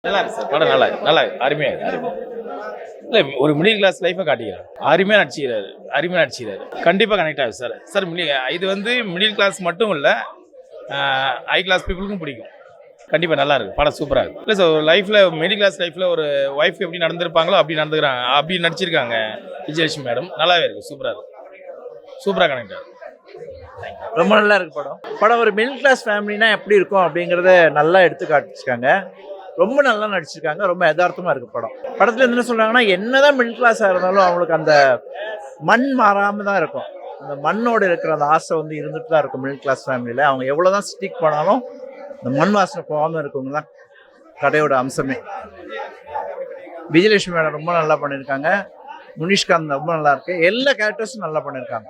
நல்லா இருக்கு சார். படம் நல்லா இருக்கு. நல்லா இருக்கு. அருமையா இருக்கு. அருமை. இல்ல ஒரு மிடில் கிளாஸ் லைஃபை காட்டிக்கிறார். அருமையா நடிச்சிக்கிறாரு. அருமையா நடிச்சிக்கிறாரு. கண்டிப்பா கனெக்ட் ஆகுது சார். சார் இது வந்து மிடில் கிளாஸ் மட்டும் இல்ல, ஹை கிளாஸ் பீப்புளுக்கும் பிடிக்கும். கண்டிப்பா நல்லா இருக்கு. படம் சூப்பரா இருக்கு. இல்ல சார், ஒரு லைஃப்ல மிடில் கிளாஸ் லைஃப்ல ஒரு ஒய்ஃப் எப்படி நடந்திருப்பாங்களோ அப்படி நடந்துக்கிறாங்க. அப்படி நடிச்சிருக்காங்க விஜயலட்சுமி மேடம். நல்லாவே இருக்கு. சூப்பரா இருக்கு. சூப்பரா கனெக்ட் ஆகுது. ரொம்ப நல்லா இருக்கு படம் ஒரு மிடில் கிளாஸ் ஃபேமிலினா எப்படி இருக்கும் அப்படிங்கிறத நல்லா எடுத்து காட்டிச்சிருக்காங்க. ரொம்ப நல்லா நடிச்சிருக்காங்க. ரொம்ப யதார்த்தமாக இருக்குது படத்தில் என்ன சொல்கிறாங்கன்னா, என்னதான் மிடில் கிளாஸாக இருந்தாலும் அவங்களுக்கு அந்த மண் மாறாமல் தான் இருக்கும். அந்த மண்ணோடு இருக்கிற அந்த ஆசை வந்து இருந்துட்டு தான் இருக்கும் மிடில் கிளாஸ் ஃபேமிலியில். அவங்க எவ்வளோ தான் ஸ்டிக் பண்ணாலும் இந்த மண் வாசனை போகாமல் இருக்கவங்க தான் கடையோட அம்சமே. விஜயலட்சுமி மேடம் ரொம்ப நல்லா பண்ணியிருக்காங்க. முனிஷ்காந்த் ரொம்ப நல்லா இருக்கு. எல்லா கேரக்டர்ஸும் நல்லா பண்ணியிருக்காங்க.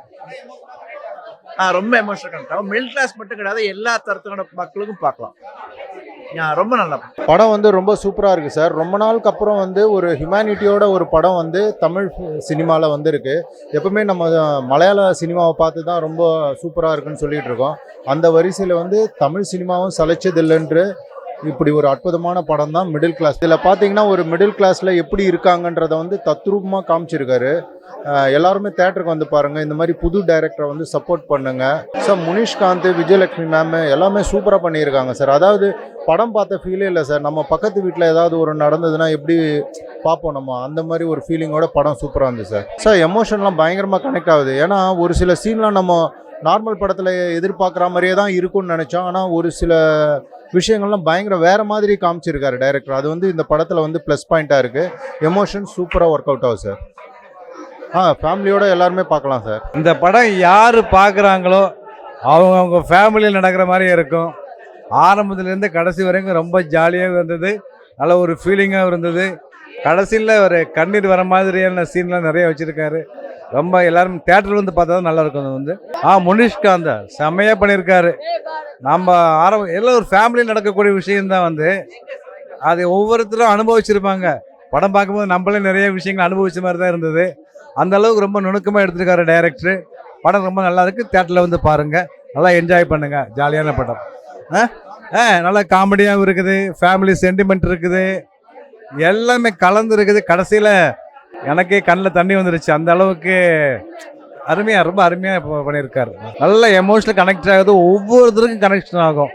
ரொம்ப எமோஷனல் கனெக்ட். மிடில் கிளாஸ் மட்டும் கிடையாது, எல்லா தரத்தோட மக்களுக்கும் பார்க்கலாம். ரொம்ப நல்லா படம் வந்து ரொம்ப சூப்பராக இருக்குது சார். ரொம்ப நாளுக்கு அப்புறம் வந்து ஒரு ஹியூமனிட்டியோட ஒரு படம் வந்து தமிழ் சினிமாவில் வந்திருக்கு. எப்பவுமே நம்ம மலையாள சினிமாவை பார்த்து தான் ரொம்ப சூப்பராக இருக்குன்னு சொல்லிகிட்டு இருக்கோம். அந்த வரிசையில் வந்து தமிழ் சினிமாவும் சளைச்சதில்லைன்று இப்படி ஒரு அற்புதமான படம் தான் மிடில் கிளாஸ். இதில் பார்த்தீங்கன்னா ஒரு மிடில் கிளாஸில் எப்படி இருக்காங்கன்றதை வந்து தத்ரூபமாக காமிச்சிருக்காரு. எல்லாருமே தேட்டருக்கு வந்து பாருங்கள். இந்த மாதிரி புது டைரக்டரை வந்து சப்போர்ட் பண்ணுங்கள் சார். முனிஷ்காந்த், விஜயலட்சுமி மேம் எல்லாமே சூப்பராக பண்ணியிருக்காங்க சார். அதாவது படம் பார்த்த ஃபீலே இல்லை சார். நம்ம பக்கத்து வீட்டில் ஏதாவது ஒரு நடந்ததுன்னா எப்படி பார்ப்போம் நம்ம, அந்த மாதிரி ஒரு ஃபீலிங்கோட படம் சூப்பராக இருந்துச்சு சார். சார் எமோஷன்லாம் பயங்கரமாக கனெக்ட் ஆகுது. ஏன்னா ஒரு சில சீன்லாம் நம்ம நார்மல் படத்தில் எதிர்பார்க்குற மாதிரியே தான் இருக்கும்னு நினச்சோம். ஆனால் ஒரு சில விஷயங்கள்லாம் பயங்கர வேறு மாதிரி காமிச்சிருக்காரு டைரக்டர். அது வந்து இந்த படத்தில் வந்து ப்ளஸ் பாயிண்ட்டாக இருக்குது. எமோஷன் சூப்பராக ஒர்க் அவுட் ஆகுது சார். ஃபேமிலியோடு எல்லாருமே பார்க்கலாம் சார். இந்த படம் யார் பார்க்குறாங்களோ அவங்க ஃபேமிலியில் நடக்கிற மாதிரியே இருக்கும். ஆரம்பத்துலேருந்து கடைசி வரைக்கும் ரொம்ப ஜாலியாக இருந்தது. நல்ல ஒரு ஃபீலிங்காக இருந்தது. கடைசியில் ஒரு கண்ணீர் வர மாதிரியான சீன்லாம் நிறைய வச்சுருக்காரு. ரொம்ப எல்லாரும் தேட்டரில் வந்து பார்த்தா தான் நல்லாயிருக்கும். அது வந்து முனிஷ்காந்த் செம்மையாக பண்ணியிருக்காரு. நம்ம எல்லாம் ஒரு ஃபேமிலியில் நடக்கக்கூடிய விஷயந்தான் வந்து அது ஒவ்வொருத்தரும் அனுபவிச்சிருப்பாங்க. படம் பார்க்கும்போது நம்மளே நிறைய விஷயங்கள் அனுபவிச்ச மாதிரி தான் இருந்தது. அந்த அளவுக்கு ரொம்ப நுணுக்கமாக எடுத்துருக்காரு டைரக்டர். படம் ரொம்ப நல்லா இருக்குது. தேட்டரில் வந்து பாருங்கள். நல்லா என்ஜாய் பண்ணுங்கள். ஜாலியான படம். நல்லா காமெடியாகவும் இருக்குது. ஃபேமிலி சென்டிமெண்ட் இருக்குது. எல்லாமே கலந்து இருக்குது. கடைசியில் எனக்கே கண்ணில் தண்ணி வந்துருச்சு. அந்த அளவுக்கு அருமையாக ரொம்ப அருமையாக பண்ணியிருக்காரு. நல்ல எமோஷனல் கனெக்ட் ஆகுது. ஒவ்வொருத்தருக்கும் கனெக்ஷன் ஆகும்.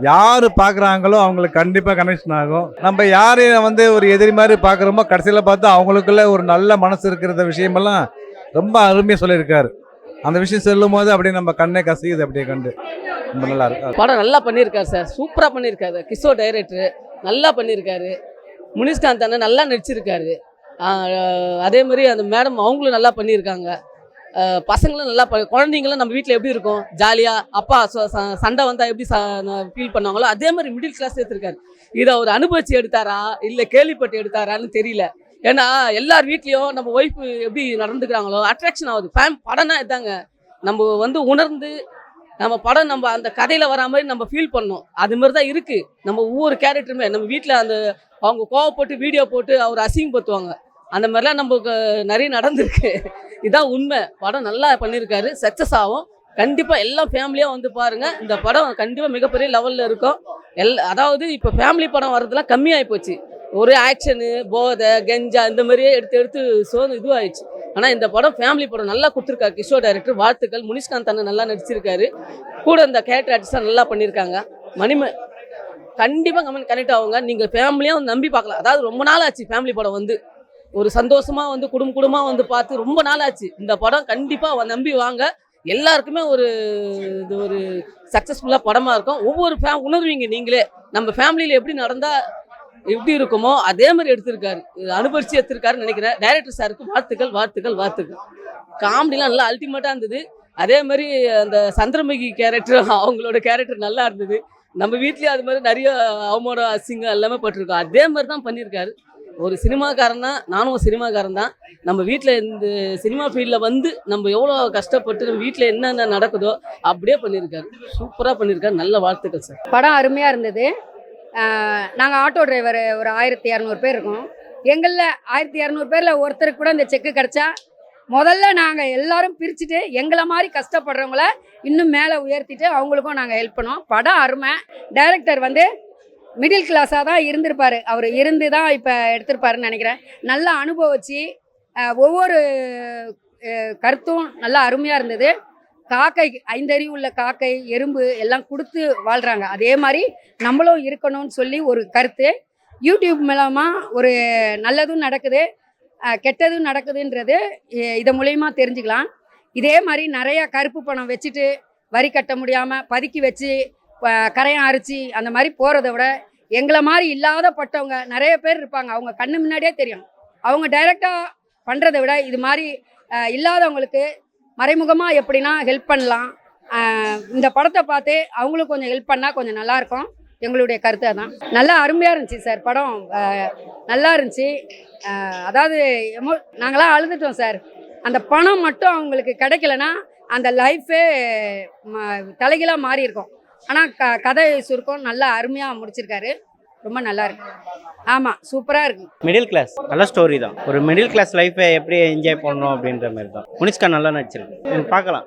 யார் பார்க்குறாங்களோ அவங்களுக்கு கண்டிப்பாக கனெக்ஷன் ஆகும். நம்ம யாரையும் வந்து ஒரு எதிரி மாதிரி பார்க்குறோமோ கடைசியில் பார்த்தா அவங்களுக்குள்ள ஒரு நல்ல மனசு இருக்கிற விஷயமெல்லாம் ரொம்ப அருமையாக சொல்லியிருக்காரு. அந்த விஷயம் சொல்லும் போது அப்படியே நம்ம கண்ணே கசியுது. அப்படியே கண்டு ரொம்ப நல்லா இருக்கு. படம் நல்லா பண்ணியிருக்காரு சார். சூப்பராக பண்ணியிருக்காரு. கிஷோர் டைரக்டர் நல்லா பண்ணியிருக்காரு. முனிஷ்காந்த் அண்ணன் நல்லா நடிச்சிருக்காரு. அதே மாதிரி அந்த மேடம் அவங்களும் நல்லா பண்ணியிருக்காங்க. பசங்களும் நல்லா குழந்தைங்களும் நம்ம வீட்டில் எப்படி இருக்கும் ஜாலியாக அப்பா சண்டை வந்தால் எப்படி ஃபீல் பண்ணுவாங்களோ அதே மாதிரி மிடில் கிளாஸ் எடுத்திருக்காரு. இதை அவர் அனுபவிச்சு எடுத்தாரா இல்லை கேள்விப்பட்டு எடுத்தாரான்னு தெரியல. ஏன்னா எல்லார் வீட்லேயும் நம்ம ஒய்ஃப் எப்படி நடந்துக்கிறாங்களோ அட்ராக்ஷன் ஆகுது. படம்னா இதாங்க, நம்ம வந்து உணர்ந்து நம்ம படம் நம்ம அந்த கதையில் வரா மாதிரி நம்ம ஃபீல் பண்ணோம். அது மாதிரி தான் இருக்குது. நம்ம ஒவ்வொரு கேரக்டருமே நம்ம வீட்டில் அந்த அவங்க கோவப்பட்டு வீடியோ போட்டு அவர் அசிங்கப்படுத்துவாங்க. அந்த மாதிரிலாம் நமக்கு நிறைய நடந்திருக்கு. இதான் உண்மை. படம் நல்லா பண்ணியிருக்காரு. சக்ஸஸ் ஆகும். கண்டிப்பாக எல்லா ஃபேமிலியாக வந்து பாருங்கள். இந்த படம் கண்டிப்பாக மிகப்பெரிய லெவலில் இருக்கும். அதாவது இப்போ ஃபேமிலி படம் வர்றதுலாம் கம்மியாகி போச்சு. ஒரு ஆக்ஷனு, போதை, கெஞ்சா இந்த மாதிரியே எடுத்து இதுவாகிடுச்சு. ஆனால் இந்த படம் ஃபேமிலி படம் நல்லா கொடுத்துருக்காரு கிஷோர் டைரக்டர். வாழ்த்துக்கள். முனிஷ்காந்த் அண்ணன் நல்லா நடிச்சிருக்காரு. கூட இந்த கேரக்டர் ஆர்டிஸ்டாக நல்லா பண்ணியிருக்காங்க. கண்டிப்பாக கனெக்ட் ஆகுங்க. நீங்கள் ஃபேமிலியாக வந்து நம்பி பார்க்கலாம். அதாவது ரொம்ப நாள் ஆச்சு ஃபேமிலி படம் வந்து ஒரு சந்தோஷமாக வந்து குடும்பமாக வந்து பார்த்து ரொம்ப நாள் ஆச்சு. இந்த படம் கண்டிப்பாக நம்பி வாங்க. எல்லாருக்குமே ஒரு சக்ஸஸ்ஃபுல்லாக படமாக இருக்கும். ஒவ்வொரு உணர்வீங்க நீங்களே. நம்ம ஃபேமிலியில் எப்படி நடந்தால் எப்படி இருக்குமோ அதே மாதிரி எடுத்திருக்காரு. அனுபவிச்சு எடுத்திருக்காருன்னு நினைக்கிறேன். டைரக்டர் சாருக்கு வாழ்த்துக்கள். காமெடிலாம் நல்லா அல்டிமேட்டாக இருந்தது. அதே மாதிரி அந்த சந்திரமுகி கேரக்டர் அவங்களோட கேரக்டர் நல்லா இருந்தது. நம்ம வீட்லேயே அது மாதிரி நிறைய அவமோட அசிங்கம் எல்லாமே பட்டிருக்கோம். அதே மாதிரி தான் பண்ணியிருக்காரு. ஒரு சினிமாக்காரன் தான். நானும் ஒரு சினிமாக்காரன் தான். நம்ம வீட்டில் இந்த சினிமா ஃபீல்டில் வந்து நம்ம எவ்வளோ கஷ்டப்பட்டு நம்ம வீட்டில் என்னென்ன நடக்குதோ அப்படியே பண்ணியிருக்காரு. சூப்பராக பண்ணியிருக்காரு. நல்ல வாழ்த்துக்கள் சார். படம் அருமையாக இருந்தது. நாங்கள் ஆட்டோ டிரைவர் ஒரு 1200 பேர் இருக்கோம். எங்களில் 1200 பேரில் ஒருத்தருக்கு கூட இந்த செக்கு கிடச்சா முதல்ல நாங்கள் எல்லாரும் பிரிச்சுட்டு எங்களை மாதிரி கஷ்டப்படுறவங்கள இன்னும் மேலே உயர்த்திட்டு அவங்களுக்கும் நாங்கள் ஹெல்ப் பண்ணோம். படம் அருமை. டைரக்டர் வந்து மிடில் கிளாஸாக தான் இருந்திருப்பார். அவர் இருந்து தான் இப்போ எடுத்திருப்பாருன்னு நினைக்கிறேன். நல்லா அனுபவிச்சு ஒவ்வொரு கருத்தும் நல்லா அருமையாக இருந்தது. காக்கை, 5 அறிவு உள்ள காக்கை, எறும்பு எல்லாம் கொடுத்து வாழ்கிறாங்க. அதே மாதிரி நம்மளும் இருக்கணும்னு சொல்லி ஒரு கருத்து. யூடியூப் மூலமாக ஒரு நல்லதும் நடக்குது, கெட்டதும் நடக்குதுன்றது இது மூலயமா தெரிஞ்சுக்கலாம். இதே மாதிரி நிறையா கருப்பு பணம் வச்சுட்டு வரி கட்ட முடியாமல் பதுக்கி வச்சு கரையம் அரிச்சு அந்த மாதிரி போகிறத விட எங்களை மாதிரி இல்லாத பட்டவங்க நிறைய பேர் இருப்பாங்க. அவங்க கண்ணு முன்னாடியே தெரியும். அவங்க டைரெக்டாக பண்ணுறதை விட இது மாதிரி இல்லாதவங்களுக்கு மறைமுகமாக எப்படின்னா ஹெல்ப் பண்ணலாம். இந்த படத்தை பார்த்து அவங்களும் கொஞ்சம் ஹெல்ப் பண்ணால் கொஞ்சம் நல்லாயிருக்கும். எங்களுடைய கருத்து அதான். நல்லா அருமையாக இருந்துச்சு சார் படம். நல்லா இருந்துச்சு. அதாவது நாங்களாம் அழுதுட்டோம் சார். அந்த பணம் மட்டும் அவங்களுக்கு கிடைக்கலன்னா அந்த லைஃபே தலைகீழாக மாறி இருக்கும். ஆனால் கதை சுருக்கம் நல்லா அருமையாக முடிச்சிருக்காரு. ரொம்ப நல்லா இருக்கு. ஆமாம், சூப்பராக இருக்கு. மிடில் கிளாஸ் நல்ல ஸ்டோரி தான். ஒரு மிடில் கிளாஸ் லைஃப்பை எப்படி என்ஜாய் பண்ணணும் அப்படின்ற மாதிரி தான். முனிஷ்கா நல்லா நடிச்சிருக்கு, பார்க்கலாம்.